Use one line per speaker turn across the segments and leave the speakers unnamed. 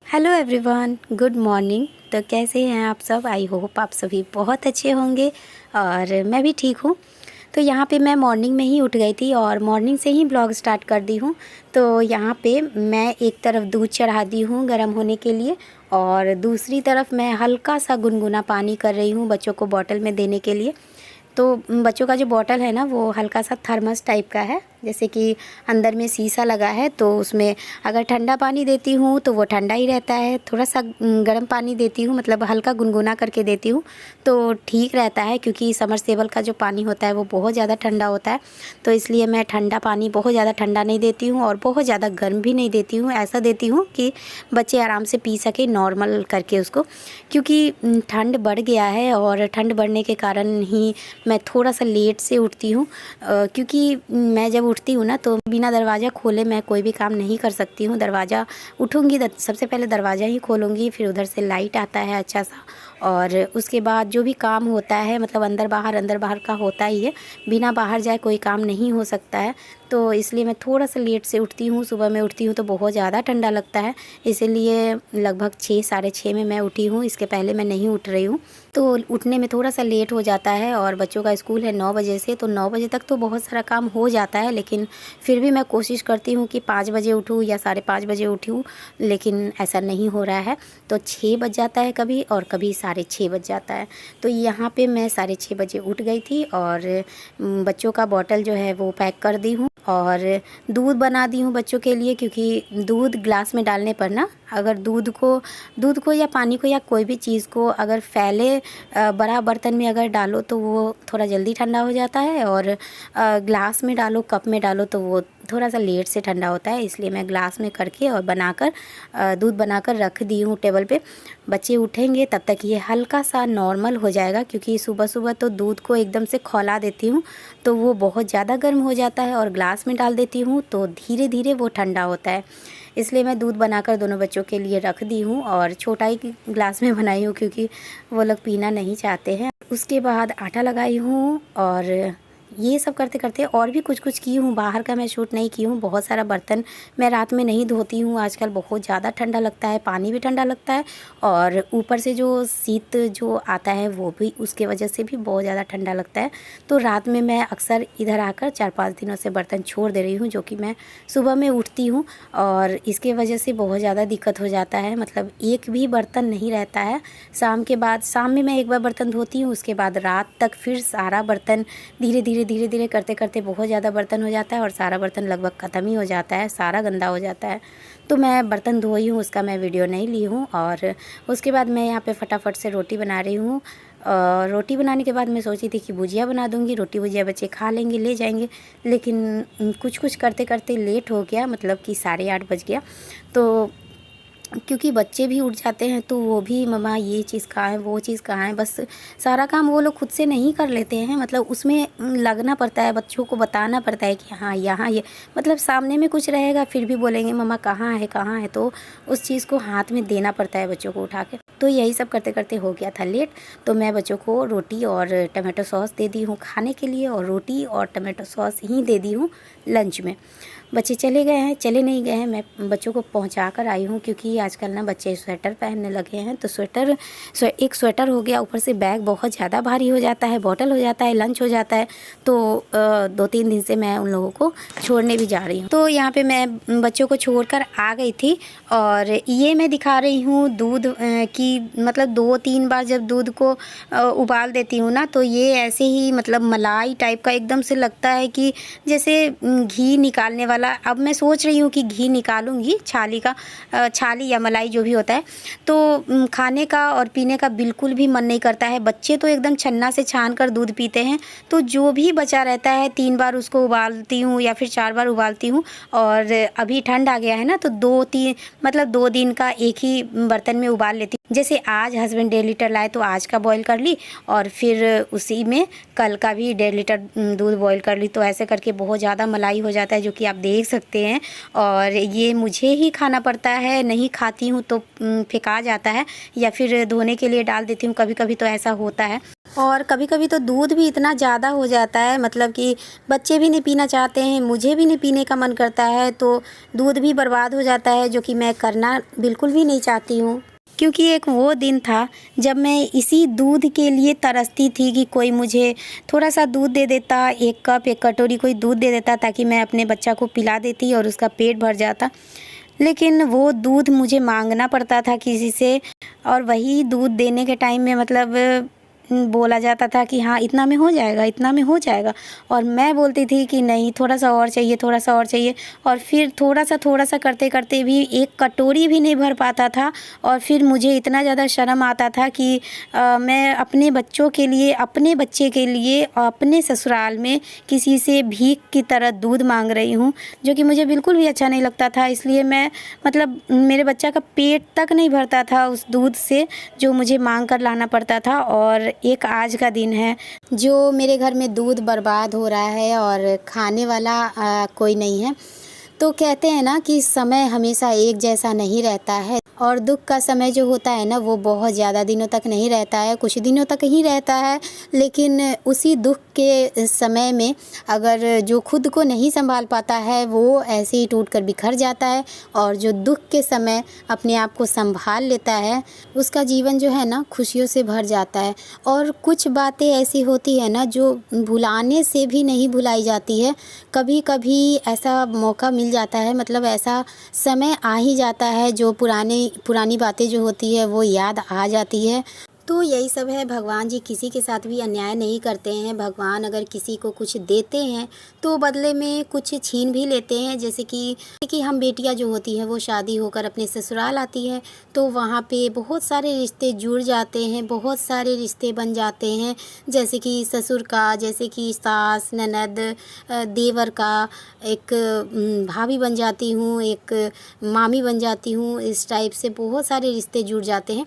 Hello everyone, good morning. तो कैसे हैं आप सब? आई होप आप सभी बहुत अच्छे होंगे और मैं भी ठीक हूँ। तो यहाँ पे मैं मॉर्निंग में ही उठ गई थी और मॉर्निंग से ही ब्लॉग स्टार्ट कर दी हूँ। तो यहाँ पे मैं एक तरफ दूध चढ़ा दी हूँ गर्म होने के लिए और दूसरी तरफ मैं हल्का सा गुनगुना पानी कर रही हूँ बच्चों को बॉटल में देने के लिए। तो बच्चों का जो बॉटल है ना, वो हल्का सा थर्मस टाइप का है, जैसे कि अंदर में शीशा लगा है। तो उसमें अगर ठंडा पानी देती हूँ तो वो ठंडा ही रहता है, थोड़ा सा गर्म पानी देती हूँ, मतलब हल्का गुनगुना करके देती हूँ तो ठीक रहता है। क्योंकि समरसेबल का जो पानी होता है वो बहुत ज़्यादा ठंडा होता है, तो इसलिए मैं ठंडा पानी बहुत ज़्यादा ठंडा नहीं देती हूँ और बहुत ज़्यादा गर्म भी नहीं देती हूँ। ऐसा देती हूँ कि बच्चे आराम से पी सके नॉर्मल करके उसको। क्योंकि ठंड बढ़ गया है और ठंड बढ़ने के कारण ही मैं थोड़ा सा लेट से उठती हूँ। क्योंकि मैं जब उठती हूँ ना तो बिना दरवाज़ा खोले मैं कोई भी काम नहीं कर सकती हूँ। दरवाज़ा उठूँगी सबसे पहले दरवाज़ा ही खोलूँगी, फिर उधर से लाइट आता है अच्छा सा, और उसके बाद जो भी काम होता है, मतलब अंदर बाहर का होता ही है, बिना बाहर जाए कोई काम नहीं हो सकता है। तो इसलिए मैं थोड़ा सा लेट से उठती हूँ। सुबह में उठती हूँ तो बहुत ज़्यादा ठंडा लगता है, इसीलिए लगभग 6 साढ़े 6 में मैं उठी हूँ। इसके पहले मैं नहीं उठ रही हूँ, तो उठने में थोड़ा सा लेट हो जाता है। और बच्चों का स्कूल है 9 बजे से, तो 9 बजे तक तो बहुत सारा काम हो जाता है, लेकिन फिर भी मैं कोशिश करती हूँ कि 5 बजे उठूँ या साढ़े 5 बजे उठूँ, लेकिन ऐसा नहीं हो रहा है। तो 6 बज जाता है कभी और कभी साढ़े 6 बज जाता है। तो यहाँ पे मैं साढ़े 6 बजे उठ गई थी और बच्चों का बॉटल जो है वो पैक कर दी हूँ और दूध बना दी हूँ बच्चों के लिए। क्योंकि दूध ग्लास में डालने पर ना, अगर दूध को या पानी को या कोई भी चीज़ को अगर फैले बड़ा बर्तन में अगर डालो तो वो थोड़ा जल्दी ठंडा हो जाता है, और ग्लास में डालो, कप में डालो तो वो थोड़ा सा लेट से ठंडा होता है। इसलिए मैं ग्लास में करके और बनाकर दूध बनाकर रख दी हूँ टेबल पे। बच्चे उठेंगे तब तक ये हल्का सा नॉर्मल हो जाएगा, क्योंकि सुबह सुबह तो दूध को एकदम से खौला देती हूँ तो वो बहुत ज़्यादा गर्म हो जाता है, और ग्लास में डाल देती हूँ तो धीरे धीरे वो ठंडा होता है। इसलिए मैं दूध बनाकर दोनों बच्चों के लिए रख दी हूँ और छोटा ही ग्लास में बनाई हूँ, क्योंकि वो लोग पीना नहीं चाहते हैं। उसके बाद आटा लगाई हूँ और ये सब करते करते और भी कुछ कुछ की हूँ। बाहर का मैं शूट नहीं की हूँ। बहुत सारा बर्तन मैं रात में नहीं धोती हूँ, आजकल बहुत ज़्यादा ठंडा लगता है, पानी भी ठंडा लगता है और ऊपर से जो शीत जो आता है वो भी, उसके वजह से भी बहुत ज़्यादा ठंडा लगता है। तो रात में मैं अक्सर इधर आकर 4-5 दिनों से बर्तन छोड़ दे रही हूँ, जो कि मैं सुबह में उठती हूँ और इसके वजह से बहुत ज़्यादा दिक्कत हो जाता है। मतलब एक भी बर्तन नहीं रहता है। शाम के बाद, शाम में मैं एक बार बर्तन धोती हूँ, उसके बाद रात तक फिर सारा बर्तन धीरे धीरे करते करते बहुत ज़्यादा बर्तन हो जाता है और सारा बर्तन लगभग ख़त्म ही हो जाता है, सारा गंदा हो जाता है। तो मैं बर्तन धोई हूँ, उसका मैं वीडियो नहीं ली हूँ। और उसके बाद मैं यहाँ पे फटाफट से रोटी बना रही हूँ। रोटी बनाने के बाद मैं सोची थी कि भुजिया बना दूँगी, रोटी भुजिया बच्चे खा लेंगे, ले जाएंगे, लेकिन कुछ कुछ करते करते लेट हो गया, मतलब कि 8:30 बज गया। तो क्योंकि बच्चे भी उठ जाते हैं तो वो भी, मम्मा ये चीज़ कहाँ है, वो चीज़ कहाँ है, बस सारा काम वो लोग खुद से नहीं कर लेते हैं। मतलब उसमें लगना पड़ता है, बच्चों को बताना पड़ता है कि हाँ यहाँ ये, मतलब सामने में कुछ रहेगा फिर भी बोलेंगे मम्मा कहाँ है कहाँ है, तो उस चीज़ को हाथ में देना पड़ता है बच्चों को उठा के। तो यही सब करते करते हो गया था लेट। तो मैं बच्चों को रोटी और टमाटो सॉस दे दी हूँ खाने के लिए, और रोटी और टमाटो सॉस ही दे दी हूँ लंच में। बच्चे चले गए हैं, चले नहीं गए हैं, मैं बच्चों को पहुंचा कर आई हूं। क्योंकि आजकल ना बच्चे स्वेटर पहनने लगे हैं, तो एक स्वेटर हो गया, ऊपर से बैग बहुत ज़्यादा भारी हो जाता है, बॉटल हो जाता है, लंच हो जाता है। तो 2-3 दिन से मैं उन लोगों को छोड़ने भी जा रही हूँ। तो यहाँ पे मैं बच्चों को छोड़कर आ गई थी और ये मैं दिखा रही हूँ दूध की, मतलब 2-3 बार जब दूध को उबाल देती हूँ ना, तो ये ऐसे ही, मतलब मलाई टाइप का एकदम से लगता है कि जैसे घी निकालने वाला। अब मैं सोच रही हूँ कि घी निकालूंगी, छाली का, छाली या मलाई जो भी होता है। तो खाने का और पीने का बिल्कुल भी मन नहीं करता है। बच्चे तो एकदम छन्ना से छान कर दूध पीते हैं, तो जो भी बचा रहता है 3 बार उसको उबालती हूँ या फिर 4 बार उबालती हूँ। और अभी ठंड आ गया है ना, तो 2-3, मतलब 2 दिन का एक ही बर्तन में उबाल लेती हूँ। जैसे आज हस्बैंड 1.5 लीटर लाए तो आज का बॉईल कर ली, और फिर उसी में कल का भी 1.5 लीटर दूध बॉईल कर ली। तो ऐसे करके बहुत ज़्यादा मलाई हो जाता है, जो कि आप देख सकते हैं। और ये मुझे ही खाना पड़ता है, नहीं खाती हूँ तो फेंका जाता है या फिर धोने के लिए डाल देती हूँ, कभी कभी तो ऐसा होता है। और कभी-कभी तो दूध भी इतना ज़्यादा हो जाता है, मतलब कि बच्चे भी नहीं पीना चाहते हैं, मुझे भी नहीं पीने का मन करता है, तो दूध भी बर्बाद हो जाता है, जो कि मैं करना बिल्कुल भी नहीं चाहती हूँ। क्योंकि एक वो दिन था जब मैं इसी दूध के लिए तरसती थी कि कोई मुझे थोड़ा-सा दूध दे देता, 1 कप 1 कटोरी कोई दूध दे देता, ताकि मैं अपने बच्चा को पिला देती और उसका पेट भर जाता। लेकिन वो दूध मुझे माँगना पड़ता था किसी से, और वही दूध देने के टाइम में मतलब बोला जाता था कि हाँ, इतना में हो जाएगा, इतना में हो जाएगा, और मैं बोलती थी कि नहीं, थोड़ा-सा और चाहिए, थोड़ा-सा और चाहिए, और फिर थोड़ा-सा करते-करते भी 1 कटोरी भी नहीं भर पाता था। और फिर मुझे इतना ज़्यादा शर्म आता था कि मैं अपने बच्चों के लिए, अपने बच्चे के लिए अपने ससुराल में किसी से भीख की तरह दूध माँग रही हूँ, जो कि मुझे बिल्कुल भी अच्छा नहीं लगता था। इसलिए मैं मतलब मेरे बच्चा का पेट तक नहीं भरता था उस दूध से, जो मुझे माँग कर लाना पड़ता था। और एक आज का दिन है जो मेरे घर में दूध बर्बाद हो रहा है और खाने वाला कोई नहीं है। तो कहते हैं ना कि समय हमेशा एक जैसा नहीं रहता है, और दुख का समय जो होता है ना, वो बहुत ज़्यादा दिनों तक नहीं रहता है, कुछ दिनों तक ही रहता है। लेकिन उसी दुख के समय में अगर जो खुद को नहीं संभाल पाता है, वो ऐसे ही टूट कर बिखर जाता है, और जो दुख के समय अपने आप को संभाल लेता है, उसका जीवन जो है ना, खुशियों से भर जाता है। और कुछ बातें ऐसी होती है ना, जो भुलाने से भी नहीं भुलाई जाती है। कभी कभी ऐसा मौका मिल जाता है, मतलब ऐसा समय आ ही जाता है, जो पुरानी बातें जो होती है वो याद आ जाती है। तो यही सब है, भगवान जी किसी के साथ भी अन्याय नहीं करते हैं। भगवान अगर किसी को कुछ देते हैं तो बदले में कुछ छीन भी लेते हैं। जैसे कि हम बेटियां जो होती हैं, वो शादी होकर अपने ससुराल आती हैं, तो वहाँ पे बहुत सारे रिश्ते जुड़ जाते हैं, बहुत सारे रिश्ते बन जाते हैं। जैसे कि ससुर का, जैसे कि सास, ननद, देवर का, एक भाभी बन जाती हूँ, एक मामी बन जाती हूँ। इस टाइप से बहुत सारे रिश्ते जुड़ जाते हैं।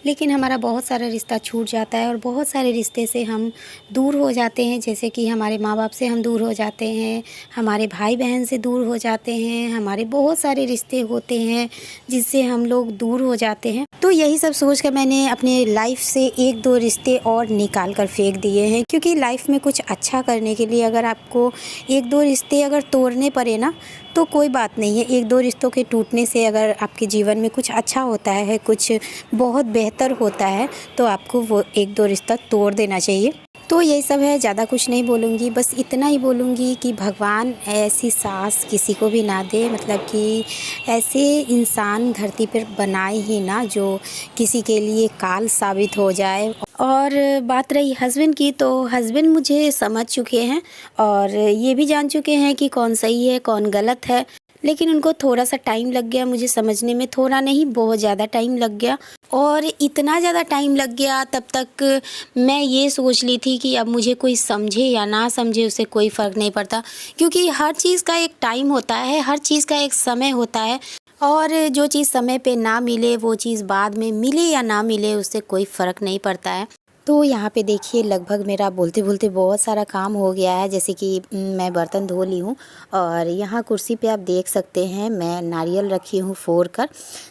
लेकिन हमारा बहुत सारा रिश्ता छूट जाता है, और बहुत सारे रिश्ते से हम दूर हो जाते हैं। जैसे कि हमारे माँ बाप से हम दूर हो जाते हैं, हमारे भाई बहन से दूर हो जाते हैं, हमारे बहुत सारे रिश्ते होते हैं जिससे हम लोग दूर हो जाते हैं। तो यही सब सोच कर मैंने अपने लाइफ से 1-2 रिश्ते और निकाल कर फेंक दिए हैं, क्योंकि लाइफ में कुछ अच्छा करने के लिए अगर आपको 1-2 रिश्ते अगर तोड़ने पड़े ना, तो कोई बात नहीं है। 1-2 रिश्तों के टूटने से अगर आपके जीवन में कुछ अच्छा होता है, कुछ बहुत बेहतर होता है, तो आपको वो 1-2 रिश्ता तोड़ देना चाहिए। तो यही सब है, ज़्यादा कुछ नहीं बोलूँगी, बस इतना ही बोलूँगी कि भगवान ऐसी सास किसी को भी ना दे, मतलब कि ऐसे इंसान धरती पर बनाए ही ना जो किसी के लिए काल साबित हो जाए। और बात रही हस्बैंड की, तो हस्बैंड मुझे समझ चुके हैं और ये भी जान चुके हैं कि कौन सही है, कौन गलत है। लेकिन उनको थोड़ा-सा टाइम लग गया मुझे समझने में, थोड़ा नहीं बहुत ज़्यादा टाइम लग गया। और इतना ज़्यादा टाइम लग गया, तब तक मैं ये सोच ली थी कि अब मुझे कोई समझे या ना समझे, उससे कोई फ़र्क नहीं पड़ता, क्योंकि हर चीज़ का एक टाइम होता है, हर चीज़ का एक समय होता है। और जो चीज़ समय पे ना मिले, वो चीज़ बाद में मिले या ना मिले, उससे कोई फ़र्क नहीं पड़ता है। तो यहाँ पे देखिए, लगभग मेरा बोलते-बोलते बहुत सारा काम हो गया है। जैसे कि मैं बर्तन धो ली हूँ, और यहाँ कुर्सी पे आप देख सकते हैं मैं नारियल रखी हूँ फोड़ कर,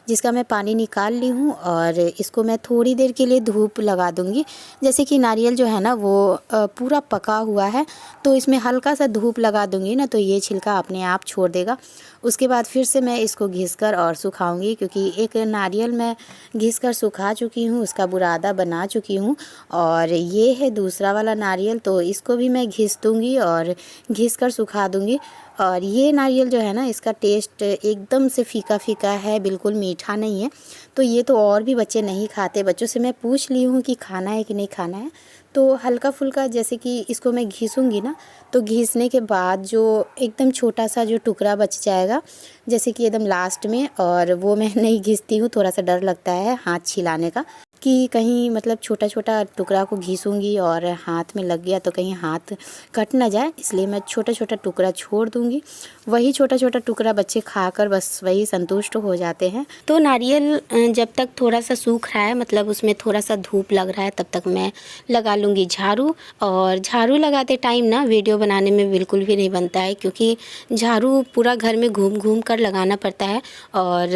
जिसका मैं पानी निकाल ली हूँ, और इसको मैं थोड़ी देर के लिए धूप लगा दूँगी। जैसे कि नारियल जो है ना, वो पूरा पका हुआ है, तो इसमें हल्का सा धूप लगा दूँगी ना, तो ये छिलका अपने आप छोड़ देगा। उसके बाद फिर से मैं इसको घिस कर और सुखाऊँगी, क्योंकि एक नारियल मैं घिस कर सुखा चुकी हूँ, उसका बुरादा बना चुकी हूँ। और ये है दूसरा वाला नारियल, तो इसको भी मैं घिस दूँगी और घिस कर सुखा दूँगी। और ये नारियल जो है ना, इसका टेस्ट एकदम से फ़ीका फ़ीका है, बिल्कुल मीठा नहीं है। तो ये तो और भी बच्चे नहीं खाते। बच्चों से मैं पूछ ली हूँ कि खाना है कि नहीं खाना है, तो हल्का फुल्का जैसे कि इसको मैं घिसूँगी ना, तो घिसने के बाद जो एकदम छोटा सा जो टुकड़ा बच जाएगा, जैसे कि एकदम लास्ट में, और वो मैं नहीं घिसती हूँ, थोड़ा सा डर लगता है हाथ छिलाने का, कि कहीं मतलब छोटा-छोटा टुकड़ा को घिसूँगी और हाथ में लग गया तो कहीं हाथ कट ना जाए, इसलिए मैं छोटा-छोटा टुकड़ा छोड़ दूँगी। वही छोटा-छोटा टुकड़ा बच्चे खाकर बस वही संतुष्ट हो जाते हैं। तो नारियल जब तक थोड़ा-सा सूख रहा है, मतलब उसमें थोड़ा-सा धूप लग रहा है, तब तक मैं लगा लूँगी झाड़ू। और झाड़ू लगाते टाइम ना वीडियो बनाने में बिल्कुल भी नहीं बनता है, क्योंकि झाड़ू पूरा घर में घूम-घूम कर लगाना पड़ता है, और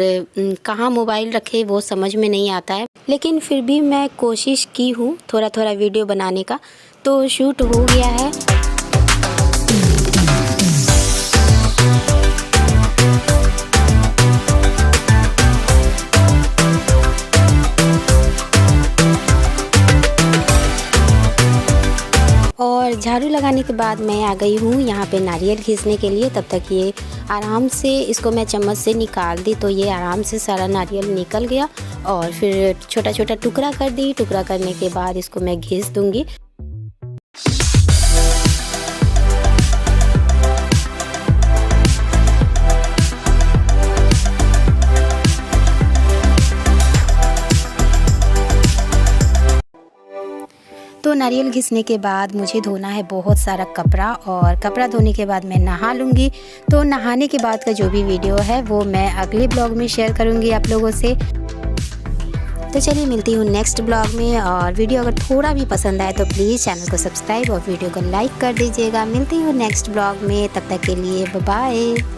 कहाँ मोबाइल रखे वो समझ में नहीं आता है। लेकिन फिर फिर भी मैं कोशिश की हूँ थोड़ा थोड़ा वीडियो बनाने का, तो शूट हो गया है। और झाड़ू लगाने के बाद मैं आ गई हूँ यहाँ पे नारियल घिसने के लिए। तब तक ये आराम से इसको मैं चम्मच से निकाल दी, तो ये आराम से सारा नारियल निकल गया। और फिर छोटा छोटा टुकड़ा कर दी। टुकड़ा करने के बाद इसको मैं घिस दूँगी। तो नारियल घिसने के बाद मुझे धोना है बहुत सारा कपड़ा, और कपड़ा धोने के बाद मैं नहा लूँगी। तो नहाने के बाद का जो भी वीडियो है वो मैं अगले ब्लॉग में शेयर करूँगी आप लोगों से। तो चलिए मिलती हूँ नेक्स्ट ब्लॉग में। और वीडियो अगर थोड़ा भी पसंद आए तो प्लीज़ चैनल को सब्सक्राइब और वीडियो को लाइक कर दीजिएगा। मिलती हूँ नेक्स्ट ब्लॉग में, तब तक के लिए बाय बाय।